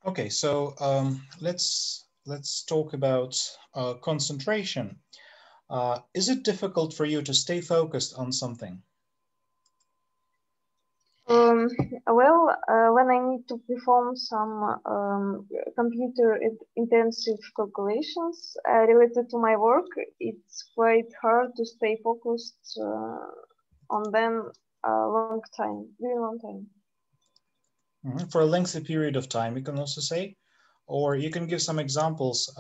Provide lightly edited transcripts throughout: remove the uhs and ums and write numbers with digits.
Okay, so let's talk about concentration. Is it difficult for you to stay focused on something? Um, when I need to perform some computer-intensive calculations related to my work, it's quite hard to stay focused on them a long time, very long time. For a lengthy period of time, you can also say, or you can give some examples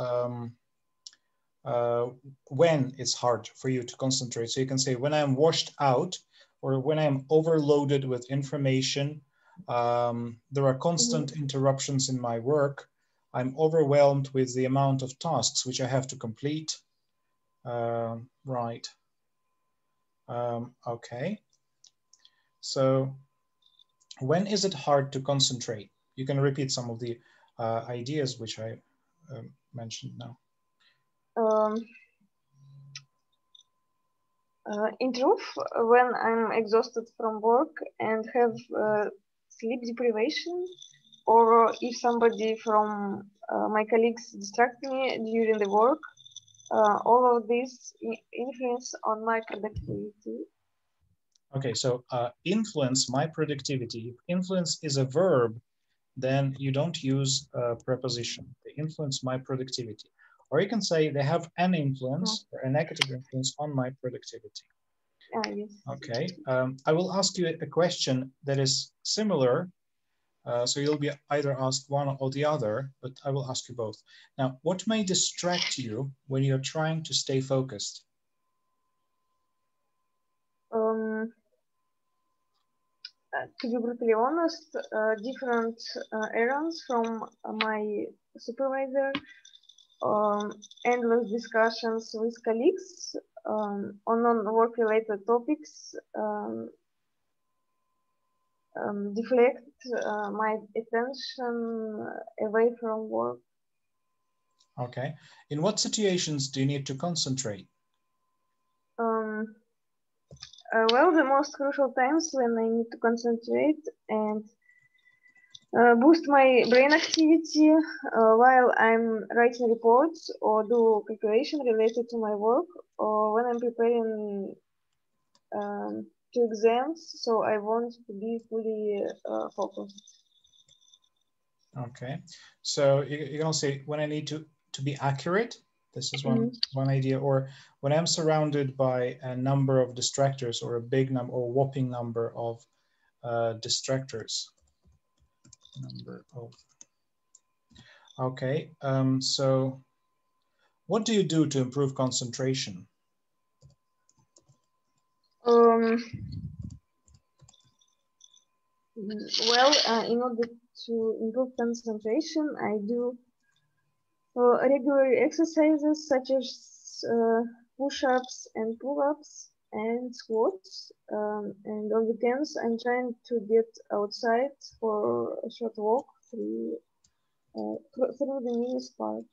when it's hard for you to concentrate. So you can say, when I'm washed out, or when I'm overloaded with information, there are constant interruptions in my work, I'm overwhelmed with the amount of tasks which I have to complete. Right. Okay. So when is it hard to concentrate? You can repeat some of the ideas which I mentioned now. In truth, when I'm exhausted from work and have sleep deprivation, or if somebody from my colleagues distract me during the work, all of this influence on my productivity. Okay, so influence my productivity. If influence is a verb, then you don't use a preposition. They influence my productivity. Or you can say they have an influence or a negative influence on my productivity. Yes. Okay, I will ask you a question that is similar. So you'll be either asked one or the other, but I will ask you both. Now, what may distract you when you're trying to stay focused? To be brutally honest, different errands from my supervisor, endless discussions with colleagues on non-work related topics deflect my attention away from work. Okay. In what situations do you need to concentrate? Well, the most crucial times when I need to concentrate and boost my brain activity while I'm writing reports or do calculation related to my work, or when I'm preparing to exams, so I want to be fully focused. Okay, so you can also say when I need to be accurate. This is one idea. Or when I'm surrounded by a number of distractors, or a big number or whopping number of distractors. Number of. Okay, so what do you do to improve concentration? Well, in order to improve concentration, I do regular exercises such as push-ups and pull-ups and squats. And on weekends, I'm trying to get outside for a short walk through the nearest park.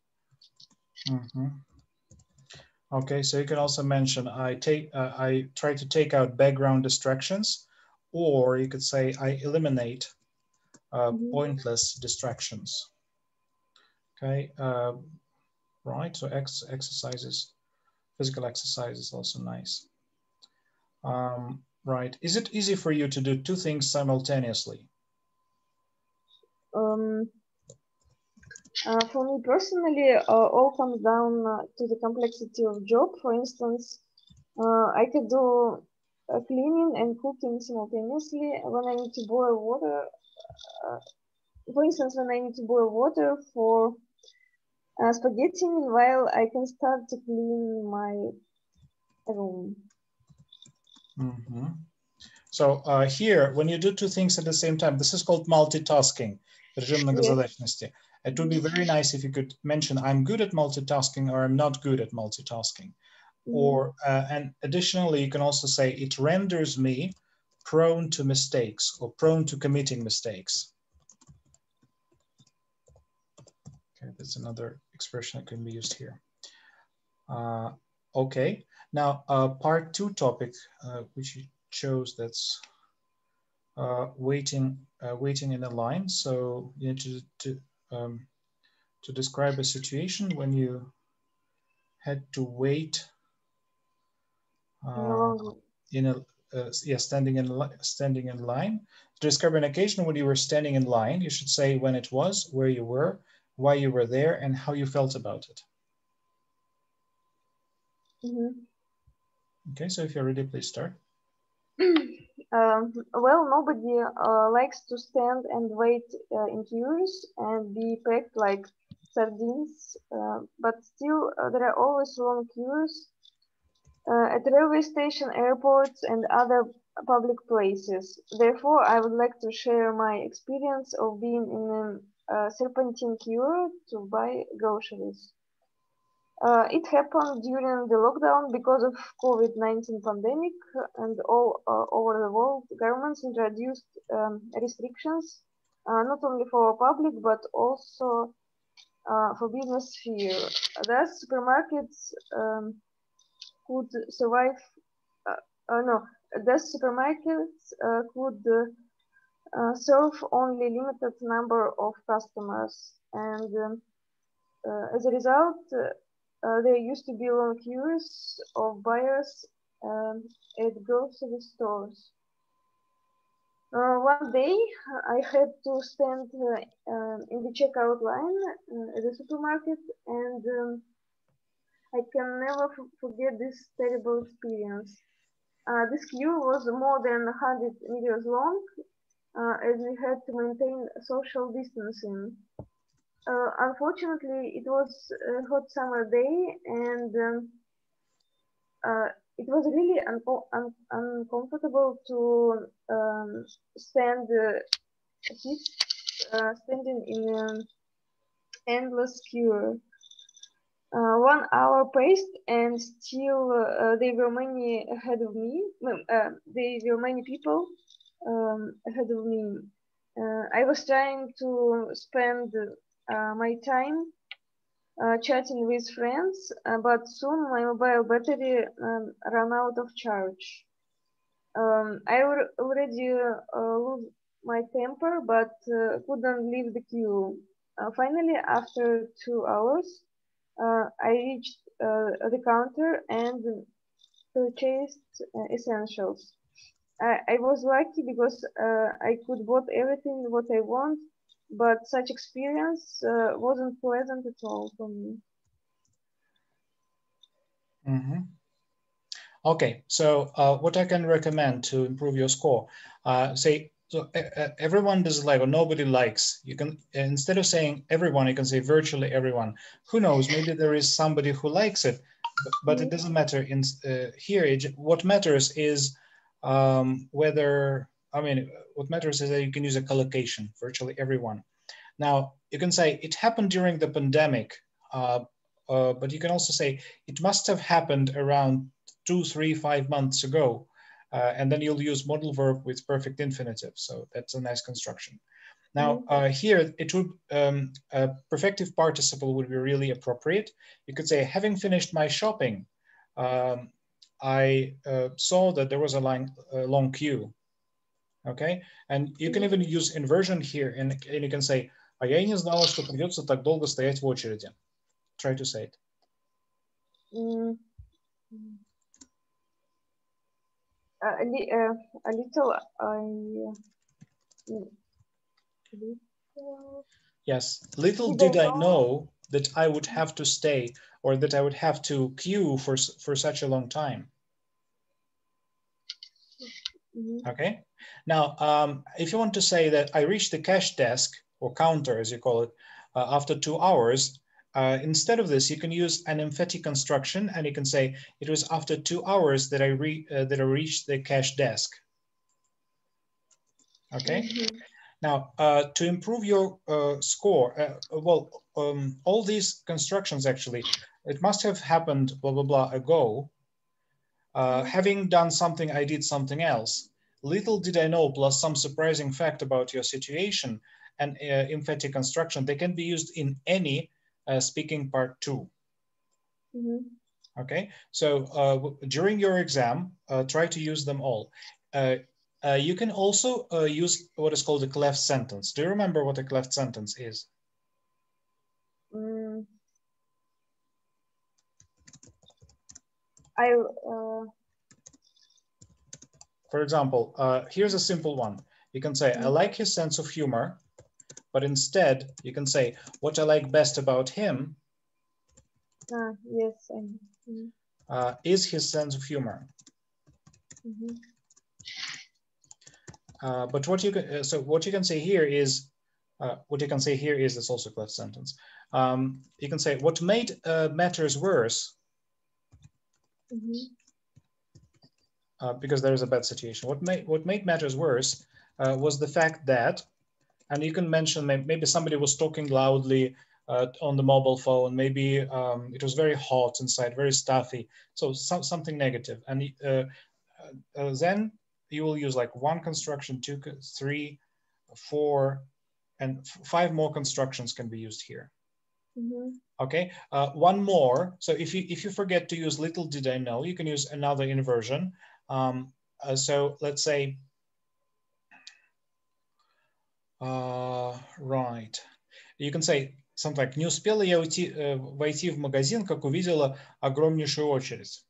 Okay, so you can also mention I try to take out background distractions, or you could say I eliminate pointless distractions. Okay, right. So exercises, physical exercise is also nice. Right. Is it easy for you to do two things simultaneously? For me personally, all comes down to the complexity of job. For instance, I could do cleaning and cooking simultaneously when I need to boil water. For instance, when I need to boil water for spaghetti, meanwhile I can start to clean my room. So here, when you do two things at the same time, this is called multitasking. Режим многозадачности. It would be very nice if you could mention I'm good at multitasking or I'm not good at multitasking. Or and additionally, you can also say it renders me prone to mistakes or prone to committing mistakes. Okay, that's another expression that can be used here. Okay, now part two topic, which you chose, that's waiting in a line. So you need to to describe a situation when you had to wait in a standing in line. To describe an occasion when you were standing in line, you should say when it was, where you were, why you were there, and how you felt about it. Okay, so if you're ready, please start. Well, nobody likes to stand and wait in queues and be packed like sardines, but still there are always long queues at railway station, airports, and other public places. Therefore, I would like to share my experience of being in a serpentine queue to buy groceries. It happened during the lockdown because of COVID-19 pandemic, and all over the world, governments introduced restrictions, not only for public but also for business sphere. Thus, supermarkets could survive. Thus supermarkets could serve only limited number of customers, and as a result, there used to be long queues of buyers at grocery stores. One day, I had to stand in the checkout line at the supermarket, and I can never forget this terrible experience. This queue was more than 100 meters long, as we had to maintain social distancing. Unfortunately, it was a hot summer day, and it was really uncomfortable to standing in an endless queue. 1 hour passed, and still there were many ahead of me. There were many people ahead of me. I was trying to spend my time chatting with friends, but soon my mobile battery ran out of charge. I already lost my temper, but couldn't leave the queue. Finally, after 2 hours, I reached the counter and purchased essentials. I was lucky because I could bought everything what I want, but such experience wasn't pleasant at all for me. Okay, so what I can recommend to improve your score, say, so everyone doesn't like or nobody likes. You can, instead of saying everyone, you can say virtually everyone. Who knows, maybe there is somebody who likes it, but it doesn't matter. In here, what matters is whether, what matters is that you can use a collocation, virtually everyone. Now, you can say it happened during the pandemic, but you can also say it must have happened around 2, 3, 5 months ago. And then you'll use modal verb with perfect infinitive. So that's a nice construction. Now, here it would, a perfective participle would be really appropriate. You could say, having finished my shopping, I saw that there was a long queue. Okay, and you can even use inversion here, and you can say, а я и не знала, что придется так долго стоять в очереди. Try to say it. A little. Yes, little did I know that I would have to stay, or that I would have to queue for such a long time. Okay, now if you want to say that I reached the cash desk, or counter as you call it, after 2 hours, instead of this you can use an emphatic construction, and you can say it was after 2 hours that I reached the cash desk. Okay. Now, to improve your score, all these constructions actually, it must have happened blah, blah, blah ago. Having done something, I did something else. Little did I know, plus some surprising fact about your situation, and emphatic construction, they can be used in any speaking part too. Okay, so during your exam, try to use them all. You can also use what is called a clef sentence. Do you remember what a clef sentence is? For example, here's a simple one. You can say, I like his sense of humor, but instead you can say, what I like best about him yes, is his sense of humor. But what you can, what you can say here is, it's also a clef sentence. You can say, what made matters worse, because there is a bad situation. What made matters worse was the fact that, and you can mention maybe somebody was talking loudly on the mobile phone, maybe it was very hot inside, very stuffy, so something negative. And then you will use like one construction, 2, 3, 4, and 5 more constructions can be used here. Okay, one more. So if you forget to use little did I know, you can use another inversion. So let's say, right, you can say something like, не успела я войти в магазин, как увидела огромнейшую очередь.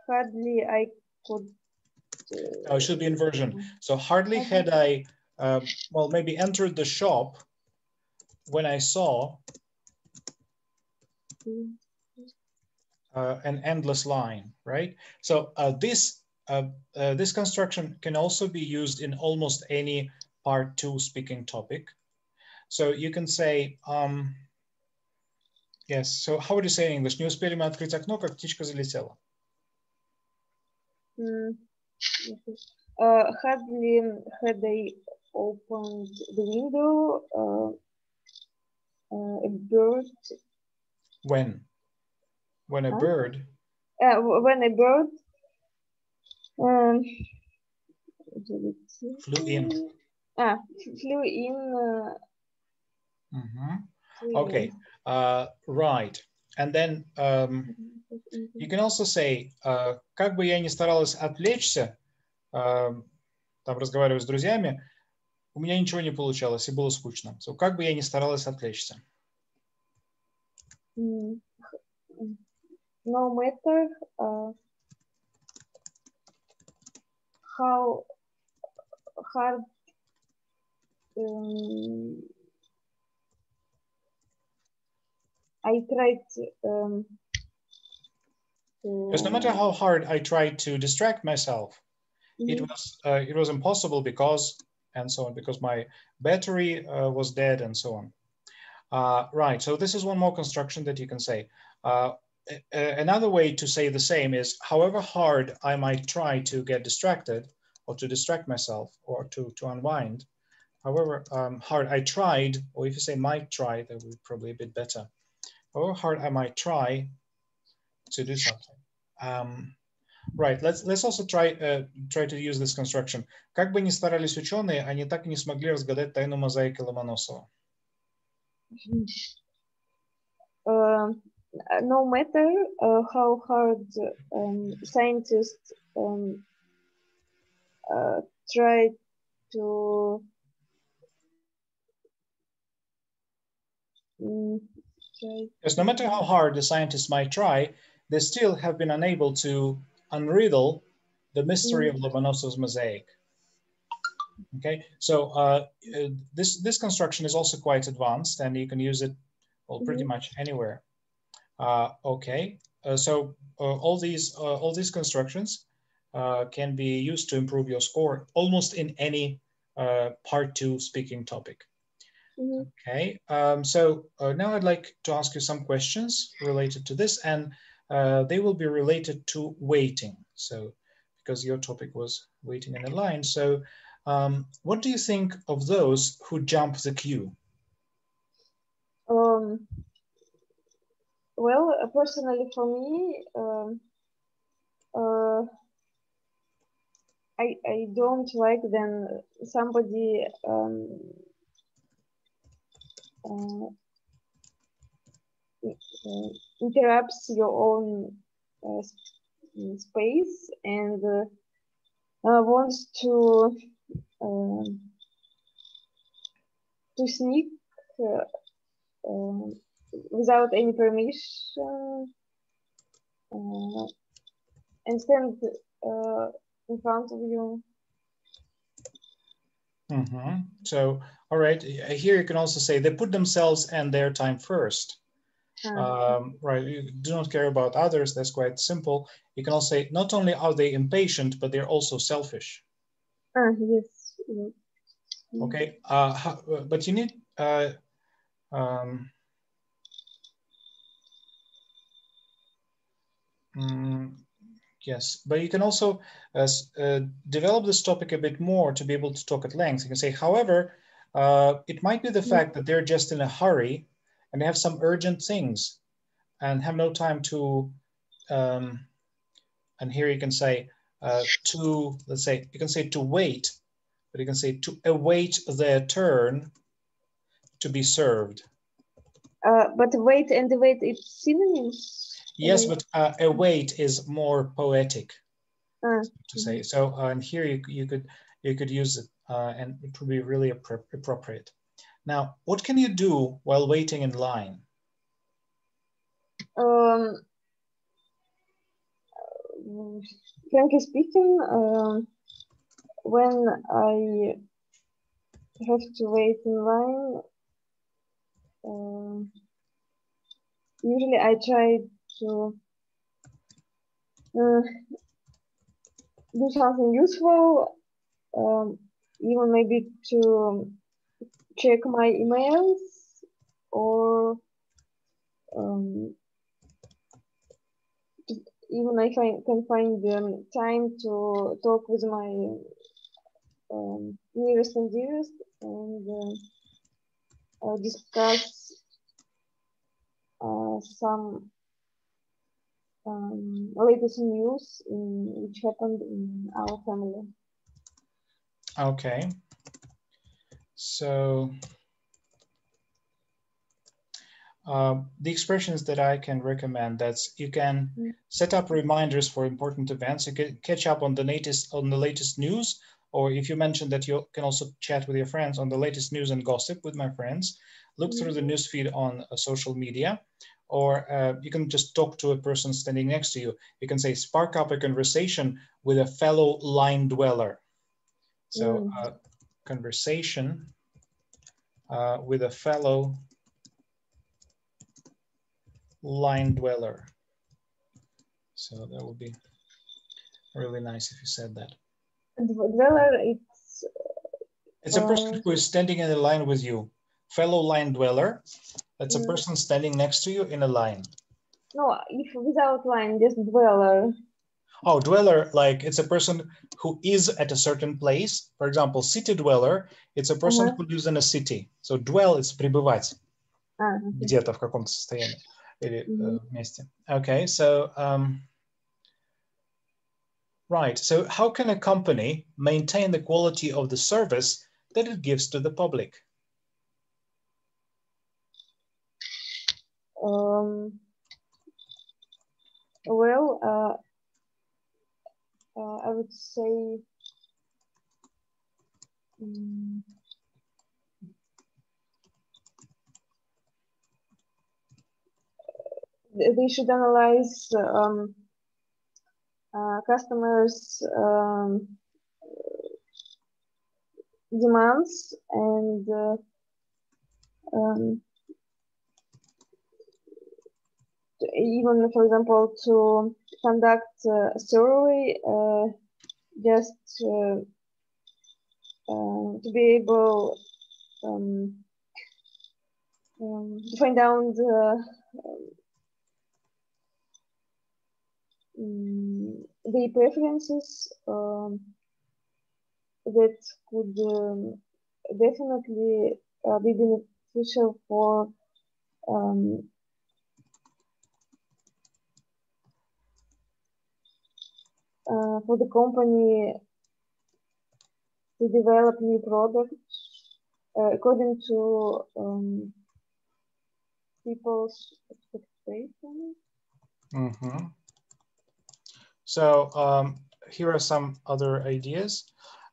Hardly I could. No, it should be inversion. So hardly had I, well, maybe entered the shop when I saw an endless line, right? So this construction can also be used in almost any part 2 speaking topic. So you can say, yes, so how would you say in English? Не успели мы открыть окно, как птичка залетела. Hardly had I opened the window, a bird. When a bird. When a bird flew in. Flew in. Okay, right. And then you can also say, как бы я ни старалась отвлечься, там разговариваю с друзьями, у меня ничего не получалось и было скучно. So, как бы я ни старалась отвлечься. No matter how hard I tried because no matter how hard I tried to distract myself, it was impossible because, and so on, because my battery was dead and so on. Right, so this is one more construction that you can say. Another way to say the same is, however hard I might try to get distracted or to distract myself or to unwind, however hard I tried, or if you say might try, that would be probably a bit better. However hard I might try to do something. Right, let's also try to use this construction. Как бы ни старались ученые, они так и не смогли разгадать тайну мозаики Ломоносова. No matter how hard scientists try to because no matter how hard the scientists might try, they still have been unable to unriddle the mystery of Lomonosov's mosaic. Okay, so this construction is also quite advanced, and you can use it, well, pretty much anywhere. Okay, so all these constructions can be used to improve your score almost in any part 2 speaking topic. Okay, so now I'd like to ask you some questions related to this, and they will be related to waiting. So, because your topic was waiting in a line, so what do you think of those who jump the queue? Well, personally for me, I don't like when somebody interrupts your own space and wants to to sneak without any permission and stand in front of you. So, all right, here you can also say they put themselves and their time first. Right, you do not care about others. That's quite simple. You can also say not only are they impatient, but they're also selfish. Yes. Okay, but you need yes, but you can also develop this topic a bit more to be able to talk at length. You can say, however, it might be the fact that they're just in a hurry and they have some urgent things and have no time to, and here you can say to, let's say, you can say to wait, but you can say to await their turn to be served. But wait and wait, it's synonyms. Yes, but await is more poetic to say. So, and here you could use it, and it would be really appropriate. Now, what can you do while waiting in line? Frankly speaking, when I have to wait in line, usually I try to do something useful, even maybe to check my emails or even if I can find time to talk with my nearest and dearest and discuss some latest news which happened in our family. Okay. So the expressions that I can recommend, that's you can set up reminders for important events. You can catch up on the latest news, or if you mentioned that you can also chat with your friends on the latest news and gossip with my friends, look through the newsfeed on social media, or you can just talk to a person standing next to you. You can say, spark up a conversation with a fellow line dweller. So conversation with a fellow line dweller. So that would be really nice if you said that. Dweller, it's a person who is standing in a line with you. Fellow line dweller, that's a person standing next to you in a line. No, if without line, just dweller. Oh, dweller, like it's a person who is at a certain place. For example, city dweller, it's a person who lives in a city. So dwell is пребывать. Где-то в каком-то состоянии. Или вместе. Okay, so right. So how can a company maintain the quality of the service that it gives to the public? Well, I would say they should analyze customers' demands and even, for example, to conduct a survey just to be able to find out the preferences that could definitely be beneficial for the company to develop new products according to people's expectations. So here are some other ideas.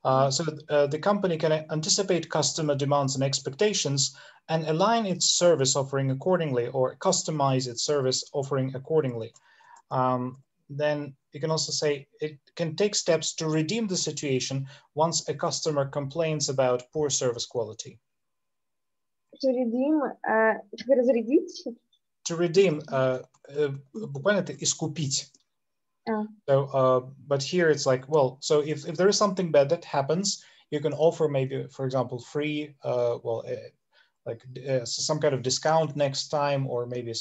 So the company can anticipate customer demands and expectations and align its service offering accordingly, or customize its service offering accordingly. Then you can also say it can take steps to redeem the situation once a customer complains about poor service quality. To redeem, разрядить? To redeem, буквально это искупить. So, but here it's like, well, so if there is something bad that happens, you can offer maybe, for example, free, some kind of discount next time, or maybe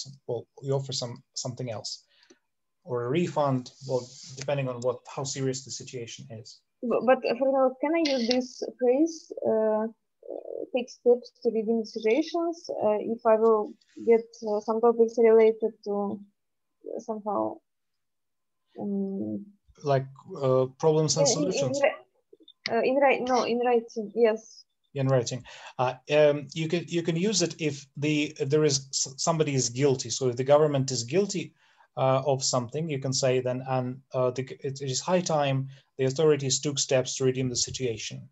you offer something else, or a refund, well, depending on how serious the situation is. But for example, can I use this phrase, take steps to redeem situations, if I will get some topics related to somehow like problems and solutions? In writing, yes. In writing, you can use it if there is somebody is guilty. So if the government is guilty of something, you can say then, and it is high time the authorities took steps to redeem the situation.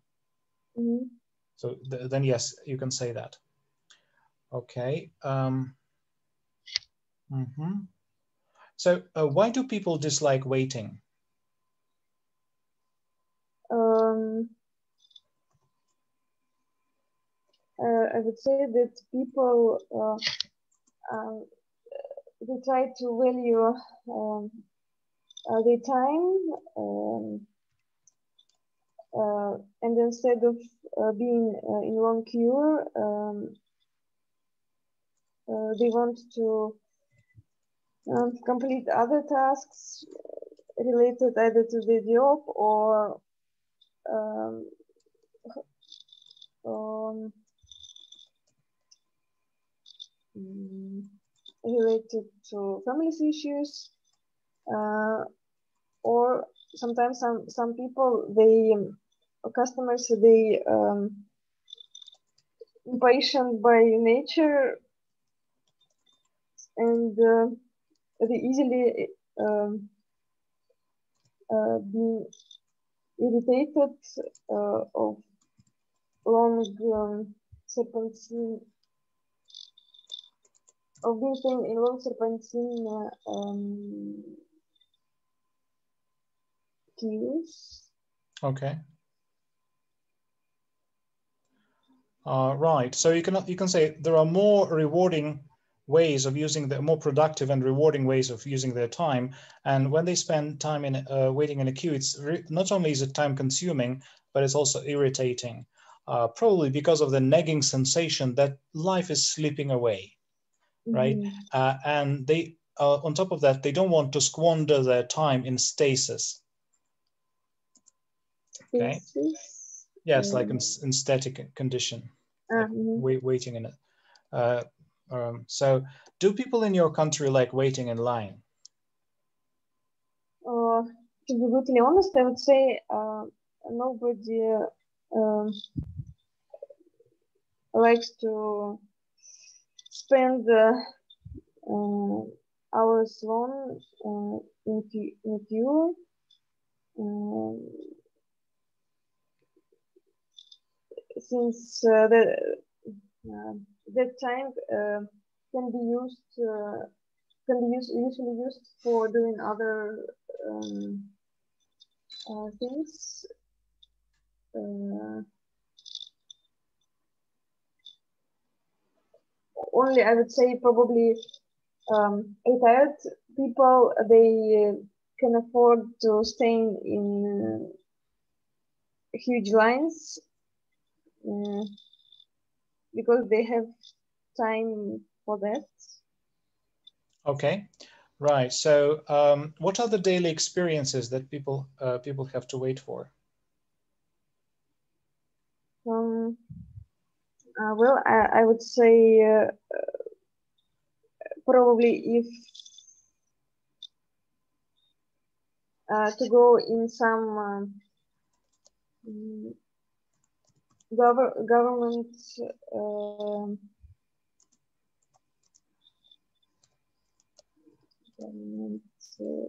Mm-hmm. So then yes, you can say that. Okay. So why do people dislike waiting? I would say that people they try to value their time, and instead of being in long queue, they want to complete other tasks related either to the job or related to family issues, or sometimes some people, customers, they impatient by nature, and they easily be irritated of long serpentine, of being in long serpentine queues. Okay. Right. So you can say there are more rewarding ways of using more productive and rewarding ways of using their time. And when they spend time in waiting in a queue, it's not only is it time consuming, but it's also irritating, probably because of the nagging sensation that life is slipping away, right? And they, on top of that, they don't want to squander their time in stasis. Okay. Yes, like in static condition, like waiting in it. So do people in your country like waiting in line? To be brutally honest, I would say nobody likes to spend hours long in queue. Since that time can be usually used for doing other things. Only I would say probably retired people, they can afford to stay in huge lines because they have time for that. Okay. Right. So what are the daily experiences that people have to wait for? Well, I would say probably if to go in some government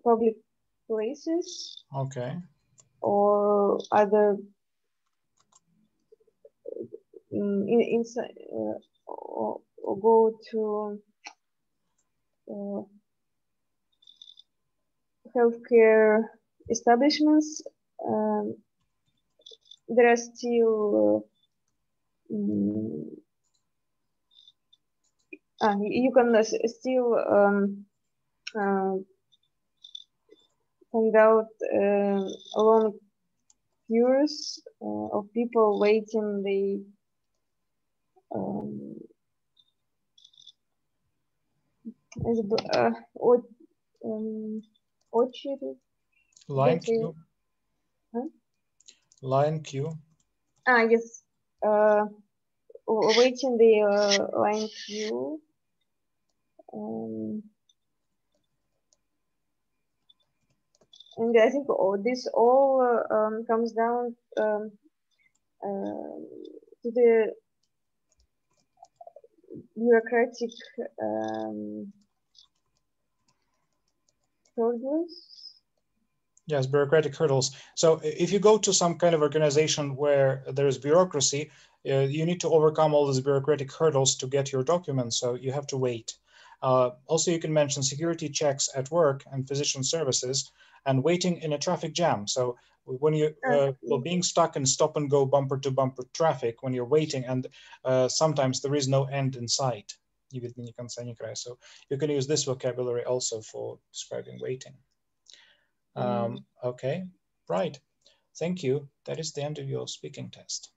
public places. Okay. Or other inside or go to healthcare establishments, there are still you can still find out long queues of people waiting. They очередь. Line queue. Huh? Line queue. Yes. Waiting the line queue. And I think this all comes down to the bureaucratic hurdles. Yes, bureaucratic hurdles. So if you go to some kind of organization where there's bureaucracy, you need to overcome all these bureaucratic hurdles to get your documents, so you have to wait. Also, you can mention security checks at work and physician services, and waiting in a traffic jam. So when you being stuck in stop and go bumper to bumper traffic, when you're waiting, and sometimes there is no end in sight. So you can use this vocabulary also for describing waiting. Okay, right. Thank you. That is the end of your speaking test.